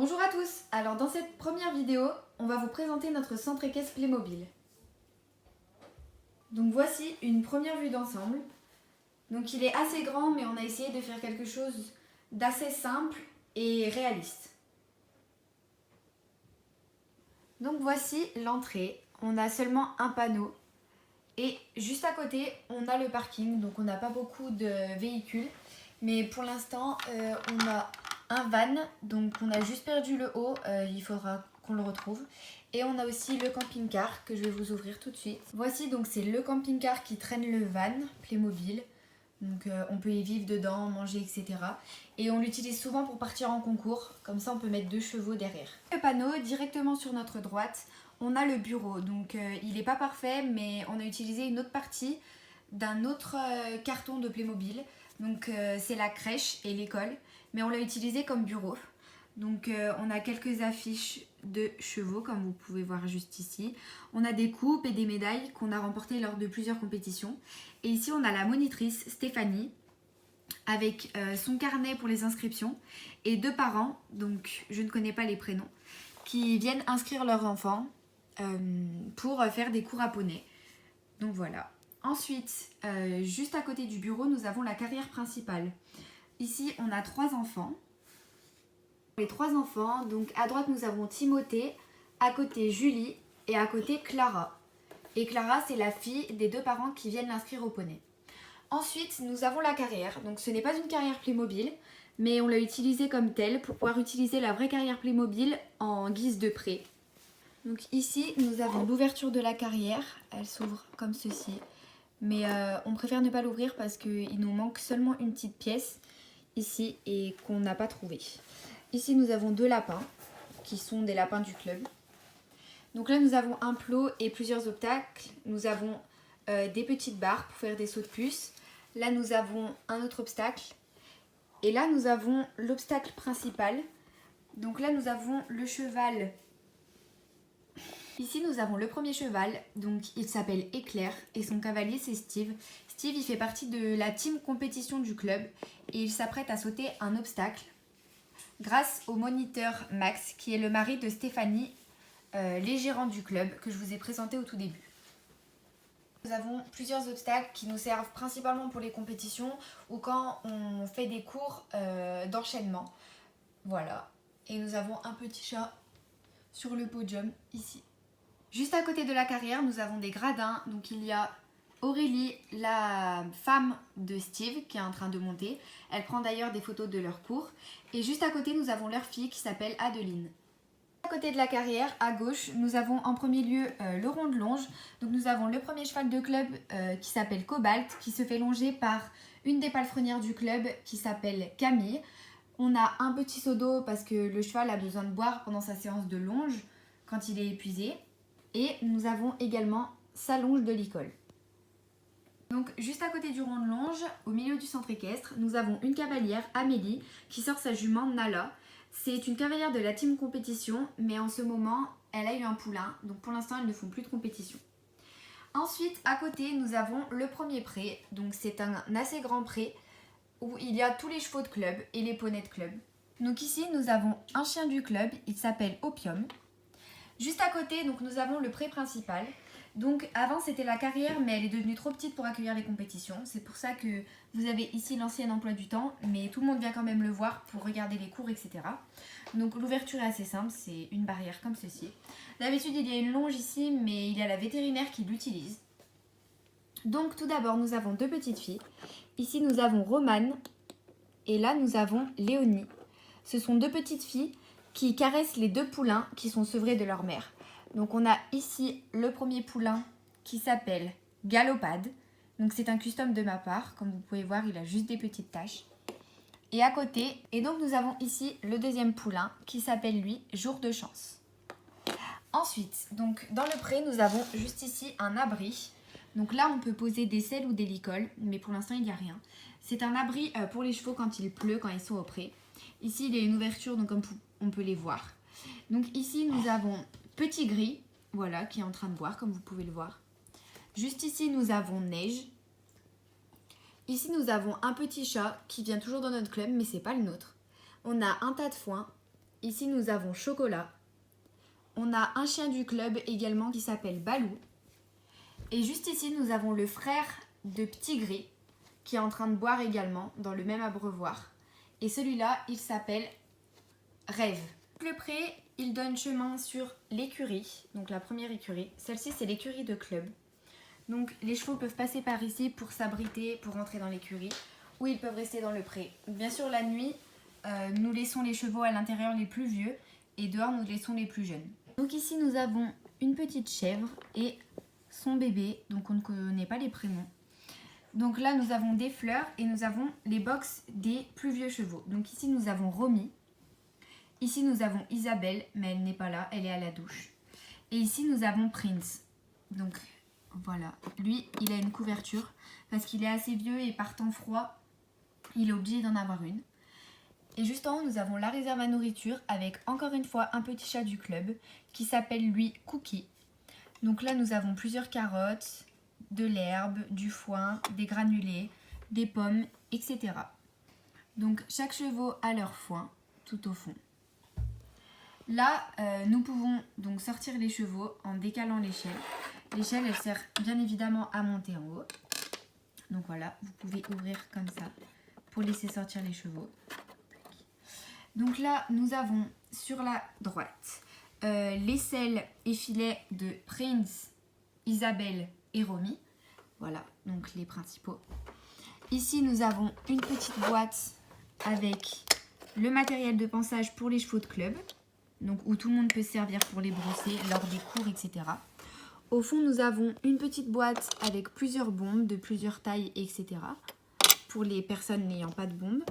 Bonjour à tous. Alors dans cette première vidéo, on va vous présenter notre centre équestre Playmobil. Donc voici une première vue d'ensemble. Donc il est assez grand, mais on a essayé de faire quelque chose d'assez simple et réaliste. Donc voici l'entrée. On a seulement un panneau. Et juste à côté, on a le parking. Donc on n'a pas beaucoup de véhicules. Mais pour l'instant, on a un van. Donc on a juste perdu le haut. Il faudra qu'on le retrouve. Et on a aussi le camping-car que je vais vous ouvrir tout de suite. Voici donc c'est le camping-car qui traîne le van Playmobil. Donc on peut y vivre dedans, manger, etc. Et on l'utilise souvent pour partir en concours. Comme ça on peut mettre 2 chevaux derrière. Le panneau, directement sur notre droite, on a le bureau. Donc il n'est pas parfait, mais on a utilisé une autre partie d'un autre carton de Playmobil. Donc c'est la crèche et l'école. Mais on l'a utilisé comme bureau. Donc on a quelques affiches de chevaux comme vous pouvez voir juste ici. On a des coupes et des médailles qu'on a remportées lors de plusieurs compétitions. Et ici on a la monitrice Stéphanie avec son carnet pour les inscriptions et 2 parents, donc je ne connais pas les prénoms, qui viennent inscrire leurs enfants pour faire des cours à poney. Donc voilà. Ensuite, juste à côté du bureau, nous avons la carrière principale. Ici on a 3 enfants. Les 3 enfants, donc à droite nous avons Timothée, à côté Julie et à côté Clara. Et Clara c'est la fille des 2 parents qui viennent l'inscrire au poney. Ensuite nous avons la carrière, donc ce n'est pas une carrière Playmobil, mais on l'a utilisée comme telle pour pouvoir utiliser la vraie carrière Playmobil en guise de prêt. Donc ici nous avons l'ouverture de la carrière, elle s'ouvre comme ceci. Mais on préfère ne pas l'ouvrir parce qu'il nous manque seulement une petite pièce ici et qu'on n'a pas trouvé. Ici, nous avons 2 lapins, qui sont des lapins du club. Donc là, nous avons un plot et plusieurs obstacles. Nous avons des petites barres pour faire des sauts de puce. Là, nous avons un autre obstacle. Et là, nous avons l'obstacle principal. Donc là, nous avons le cheval. Ici, nous avons le premier cheval. Donc, il s'appelle Éclair et son cavalier, c'est Steve. Steve, il fait partie de la team compétition du club et il s'apprête à sauter un obstacle grâce au moniteur Max, qui est le mari de Stéphanie, les gérants du club, que je vous ai présenté au tout début. Nous avons plusieurs obstacles qui nous servent principalement pour les compétitions ou quand on fait des cours d'enchaînement. Voilà. Et nous avons un petit chat sur le podium ici. Juste à côté de la carrière, nous avons des gradins. Donc il y a Aurélie, la femme de Steve, qui est en train de monter. Elle prend d'ailleurs des photos de leur cours. Et juste à côté, nous avons leur fille qui s'appelle Adeline. À côté de la carrière, à gauche, nous avons en premier lieu le rond de longe. Donc nous avons le premier cheval de club qui s'appelle Cobalt, qui se fait longer par une des palefrenières du club qui s'appelle Camille. On a un petit seau d'eau parce que le cheval a besoin de boire pendant sa séance de longe quand il est épuisé. Et nous avons également sa longe de l'école. Donc juste à côté du rond de longe, au milieu du centre équestre, nous avons une cavalière, Amélie, qui sort sa jument Nala. C'est une cavalière de la team compétition, mais en ce moment, elle a eu un poulain, donc pour l'instant, elles ne font plus de compétition. Ensuite, à côté, nous avons le premier pré, donc c'est un assez grand pré où il y a tous les chevaux de club et les poneys de club. Donc ici, nous avons un chien du club, il s'appelle Opium. Juste à côté, donc, nous avons le pré principal. Donc avant c'était la carrière, mais elle est devenue trop petite pour accueillir les compétitions. C'est pour ça que vous avez ici l'ancien emploi du temps, mais tout le monde vient quand même le voir pour regarder les cours, etc. Donc l'ouverture est assez simple, c'est une barrière comme ceci. D'habitude il y a une longe ici, mais il y a la vétérinaire qui l'utilise. Donc tout d'abord nous avons 2 petites filles. Ici nous avons Romane et là nous avons Léonie. Ce sont 2 petites filles qui caressent les 2 poulains qui sont sevrés de leur mère. Donc on a ici le premier poulain qui s'appelle Galopade. Donc c'est un custom de ma part. Comme vous pouvez voir, il a juste des petites taches. Et à côté, et donc nous avons ici le deuxième poulain qui s'appelle lui Jour de chance. Ensuite, donc dans le pré, nous avons juste ici un abri. Donc là, on peut poser des selles ou des licoles, mais pour l'instant, il n'y a rien. C'est un abri pour les chevaux quand il pleut, quand ils sont au pré. Ici, il y a une ouverture, donc comme on peut les voir. Donc ici, nous avons Petit Gris, voilà, qui est en train de boire, comme vous pouvez le voir. Juste ici, nous avons Neige. Ici, nous avons un petit chat qui vient toujours dans notre club, mais c'est pas le nôtre. On a un tas de foin ici nous avons Chocolat. On a un chien du club également qui s'appelle Balou. Et juste ici nous avons le frère de Petit Gris qui est en train de boire également dans le même abreuvoir. Et celui-là, il s'appelle Rêve. Le pré, il donne chemin sur l'écurie, donc la première écurie. Celle-ci, c'est l'écurie de club. Donc les chevaux peuvent passer par ici pour s'abriter, pour rentrer dans l'écurie, ou ils peuvent rester dans le pré. Bien sûr, la nuit, nous laissons les chevaux à l'intérieur les plus vieux, et dehors, nous laissons les plus jeunes. Donc ici, nous avons une petite chèvre et son bébé, donc on ne connaît pas les prénoms. Donc là, nous avons des fleurs et nous avons les box des plus vieux chevaux. Donc ici, nous avons Romy. Ici, nous avons Isabelle, mais elle n'est pas là, elle est à la douche. Et ici, nous avons Prince. Donc voilà, lui, il a une couverture parce qu'il est assez vieux et par temps froid, il est obligé d'en avoir une. Et juste en haut, nous avons la réserve à nourriture avec encore une fois un petit chat du club qui s'appelle lui Cookie. Donc là, nous avons plusieurs carottes, de l'herbe, du foin, des granulés, des pommes, etc. Donc chaque chevaux a leur foin tout au fond. Là, nous pouvons donc sortir les chevaux en décalant l'échelle. L'échelle, elle sert bien évidemment à monter en haut. Donc voilà, vous pouvez ouvrir comme ça pour laisser sortir les chevaux. Donc là, nous avons sur la droite les selles et filets de Prince, Isabelle et Romy. Voilà, donc les principaux. Ici, nous avons une petite boîte avec le matériel de pansage pour les chevaux de club. Donc où tout le monde peut se servir pour les brosser lors des cours, etc. Au fond, nous avons une petite boîte avec plusieurs bombes de plusieurs tailles, etc. pour les personnes n'ayant pas de bombes.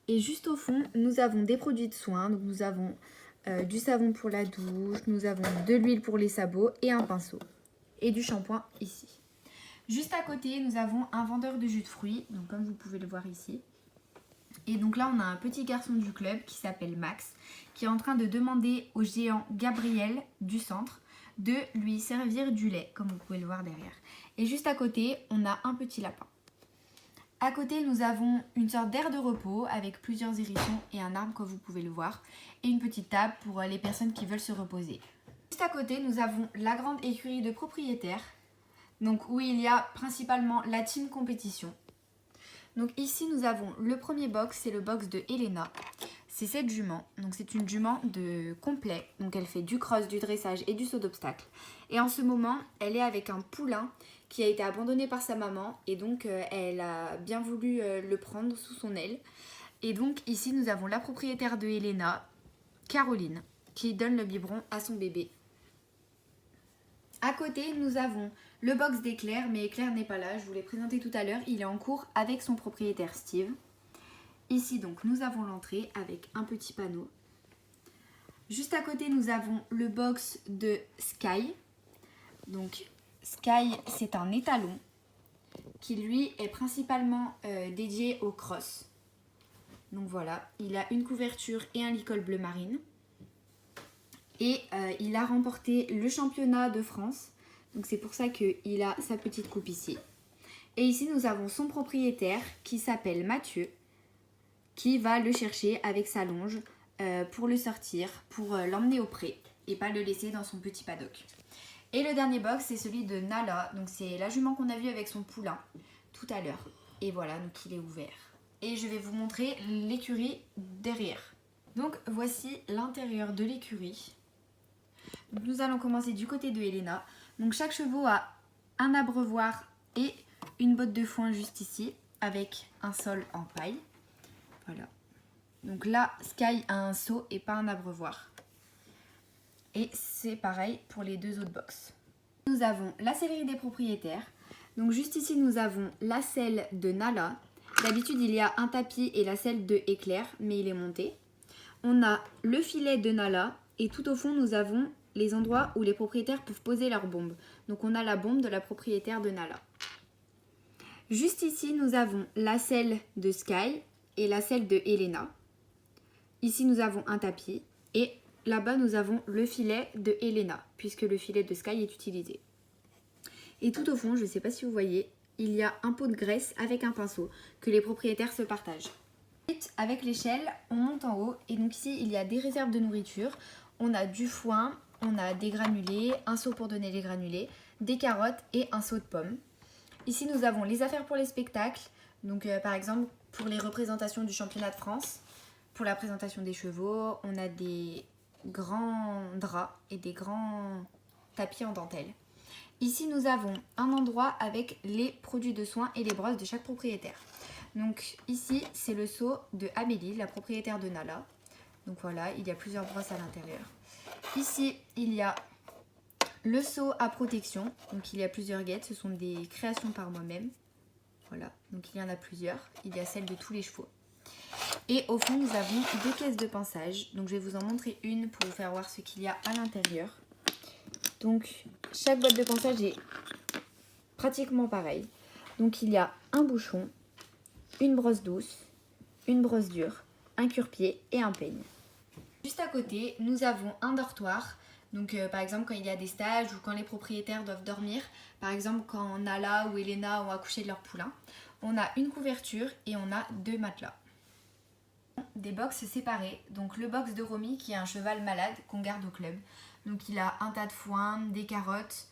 Et juste au fond, nous avons des produits de soins. Donc nous avons du savon pour la douche, nous avons de l'huile pour les sabots et un pinceau. Et du shampoing ici. Juste à côté, nous avons un vendeur de jus de fruits, donc comme vous pouvez le voir ici. Et donc là, on a un petit garçon du club qui s'appelle Max, qui est en train de demander au géant Gabriel du centre de lui servir du lait, comme vous pouvez le voir derrière. Et juste à côté, on a un petit lapin. À côté, nous avons une sorte d'aire de repos avec plusieurs hérissons et un arbre, comme vous pouvez le voir, et une petite table pour les personnes qui veulent se reposer. Juste à côté, nous avons la grande écurie de propriétaires, donc où il y a principalement la team compétition. Donc ici, nous avons le premier box, c'est le box de Elena. C'est cette jument, donc c'est une jument de complet, donc elle fait du cross, du dressage et du saut d'obstacle. Et en ce moment, elle est avec un poulain qui a été abandonné par sa maman et donc elle a bien voulu le prendre sous son aile. Et donc ici, nous avons la propriétaire de Elena, Caroline, qui donne le biberon à son bébé. À côté, nous avons le box d'Éclair, mais Éclair n'est pas là, je vous l'ai présenté tout à l'heure, il est en cours avec son propriétaire Steve. Ici donc nous avons l'entrée avec un petit panneau. Juste à côté nous avons le box de Sky. Donc Sky c'est un étalon qui lui est principalement dédié au cross. Donc voilà, il a une couverture et un licol bleu marine. Et il a remporté le championnat de France. Donc c'est pour ça qu'il a sa petite coupe ici. Et ici nous avons son propriétaire qui s'appelle Mathieu, qui va le chercher avec sa longe pour le sortir, pour l'emmener au pré et pas le laisser dans son petit paddock. Et le dernier box c'est celui de Nala, donc c'est la jument qu'on a vue avec son poulain tout à l'heure. Et voilà, donc il est ouvert. Et je vais vous montrer l'écurie derrière. Donc voici l'intérieur de l'écurie. Nous allons commencer du côté de Elena. Donc chaque chevaux a un abreuvoir et une botte de foin juste ici avec un sol en paille. Voilà. Donc là, Sky a un seau et pas un abreuvoir. Et c'est pareil pour les deux autres box. Nous avons la sellerie des propriétaires. Donc juste ici, nous avons la selle de Nala. D'habitude, il y a un tapis et la selle de Éclair, mais il est monté. On a le filet de Nala et tout au fond, nous avons les endroits où les propriétaires peuvent poser leurs bombes. Donc on a la bombe de la propriétaire de Nala. Juste ici, nous avons la selle de Sky et la selle de Elena. Ici, nous avons un tapis et là-bas, nous avons le filet de Elena, puisque le filet de Sky est utilisé. Et tout au fond, je ne sais pas si vous voyez, il y a un pot de graisse avec un pinceau que les propriétaires se partagent. Et Ensuite, avec l'échelle, on monte en haut et donc ici, il y a des réserves de nourriture. On a du foin, on a des granulés, un seau pour donner les granulés, des carottes et un seau de pommes. Ici, nous avons les affaires pour les spectacles. Donc, par exemple, pour les représentations du championnat de France, pour la présentation des chevaux, on a des grands draps et des grands tapis en dentelle. Ici, nous avons un endroit avec les produits de soins et les brosses de chaque propriétaire. Donc ici, c'est le seau de Amélie, la propriétaire de Nala. Donc voilà, il y a plusieurs brosses à l'intérieur. Ici, il y a le seau à protection. Donc il y a plusieurs guettes, ce sont des créations par moi-même. Voilà, donc il y en a plusieurs. Il y a celle de tous les chevaux. Et au fond, nous avons deux caisses de pinçage. Donc je vais vous en montrer une pour vous faire voir ce qu'il y a à l'intérieur. Donc chaque boîte de pinçage est pratiquement pareille. Donc il y a un bouchon, une brosse douce, une brosse dure, un cure-pied et un peigne. Juste à côté, nous avons un dortoir. Donc par exemple quand il y a des stages ou quand les propriétaires doivent dormir, par exemple quand Nala ou Elena ont accouché de leur poulain, on a une couverture et on a deux matelas. Des box séparés, donc le box de Romy qui est un cheval malade qu'on garde au club. Donc il a un tas de foin, des carottes,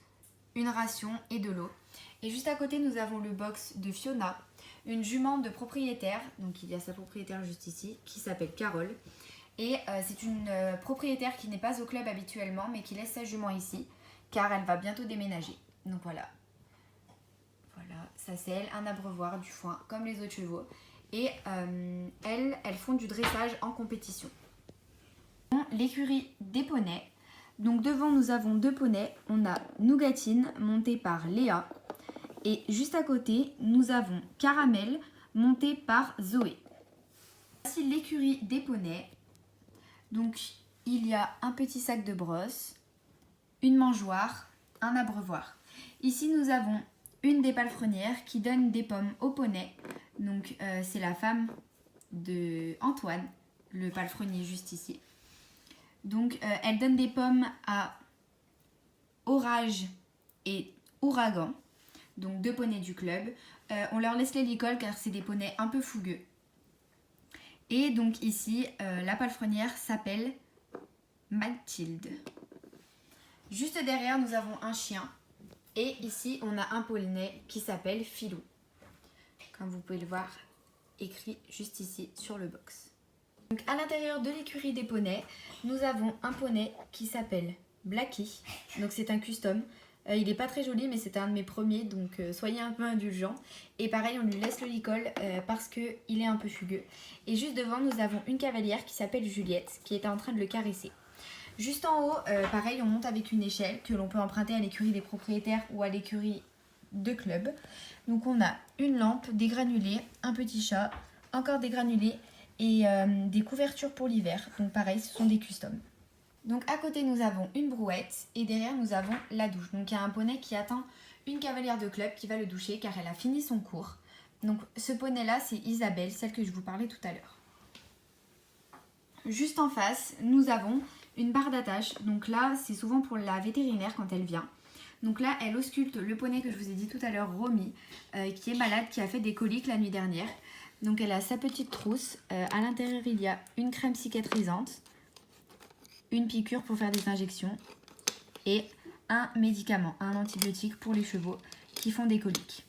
une ration et de l'eau. Et juste à côté nous avons le box de Fiona, une jument de propriétaire, donc il y a sa propriétaire juste ici, qui s'appelle Carole. Et c'est une propriétaire qui n'est pas au club habituellement, mais qui laisse sa jument ici, car elle va bientôt déménager. Donc voilà. Voilà, sa selle, un abreuvoir, du foin, comme les autres chevaux. Et elles font du dressage en compétition. L'écurie des poneys. Donc devant nous avons deux poneys. On a Nougatine montée par Léa. Et juste à côté nous avons Caramel montée par Zoé. Voici l'écurie des poneys. Donc il y a un petit sac de brosse, une mangeoire, un abreuvoir. Ici nous avons une des palefrenières qui donne des pommes aux poneys. Donc c'est la femme de Antoine, le palefrenier juste ici. Donc elle donne des pommes à Orage et Ouragan, donc deux poneys du club. On leur laisse les licoles car c'est des poneys un peu fougueux. Et donc ici, la palefrenière s'appelle Mathilde. Juste derrière, nous avons un chien. Et ici, on a un poney qui s'appelle Filou. Comme vous pouvez le voir, écrit juste ici sur le box. Donc à l'intérieur de l'écurie des poneys, nous avons un poney qui s'appelle Blacky. Donc c'est un custom. Il n'est pas très joli, mais c'était un de mes premiers, donc soyez un peu indulgents. Et pareil, on lui laisse le licol parce qu'il est un peu fugueux. Et juste devant, nous avons une cavalière qui s'appelle Juliette, qui était en train de le caresser. Juste en haut, pareil, on monte avec une échelle que l'on peut emprunter à l'écurie des propriétaires ou à l'écurie de club. Donc on a une lampe, des granulés, un petit chat, encore des granulés et des couvertures pour l'hiver. Donc pareil, ce sont des customs. Donc à côté nous avons une brouette et derrière nous avons la douche. Donc il y a un poney qui attend une cavalière de club qui va le doucher car elle a fini son cours. Donc ce poney là c'est Isabelle, celle que je vous parlais tout à l'heure. Juste en face nous avons une barre d'attache. Donc là c'est souvent pour la vétérinaire quand elle vient. Donc là elle ausculte le poney que je vous ai dit tout à l'heure, Romy, qui est malade, qui a fait des coliques la nuit dernière. Donc elle a sa petite trousse. À l'intérieur il y a une crème cicatrisante, une piqûre pour faire des injections et un médicament, un antibiotique pour les chevaux qui font des coliques.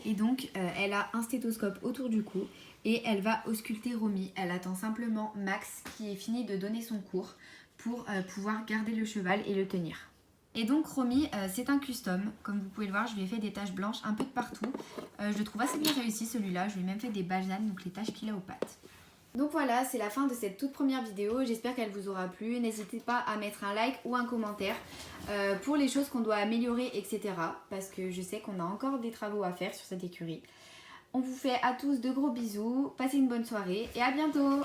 Et donc elle a un stéthoscope autour du cou et elle va ausculter Romy. Elle attend simplement Max qui est fini de donner son cours pour pouvoir garder le cheval et le tenir. Et donc Romy, c'est un custom, comme vous pouvez le voir, je lui ai fait des taches blanches un peu de partout. Je le trouve assez bien réussi celui-là, je lui ai même fait des balsanes, donc les taches qu'il a aux pattes. Donc voilà, c'est la fin de cette toute première vidéo, j'espère qu'elle vous aura plu. N'hésitez pas à mettre un like ou un commentaire pour les choses qu'on doit améliorer, etc. Parce que je sais qu'on a encore des travaux à faire sur cette écurie. On vous fait à tous de gros bisous, passez une bonne soirée et à bientôt!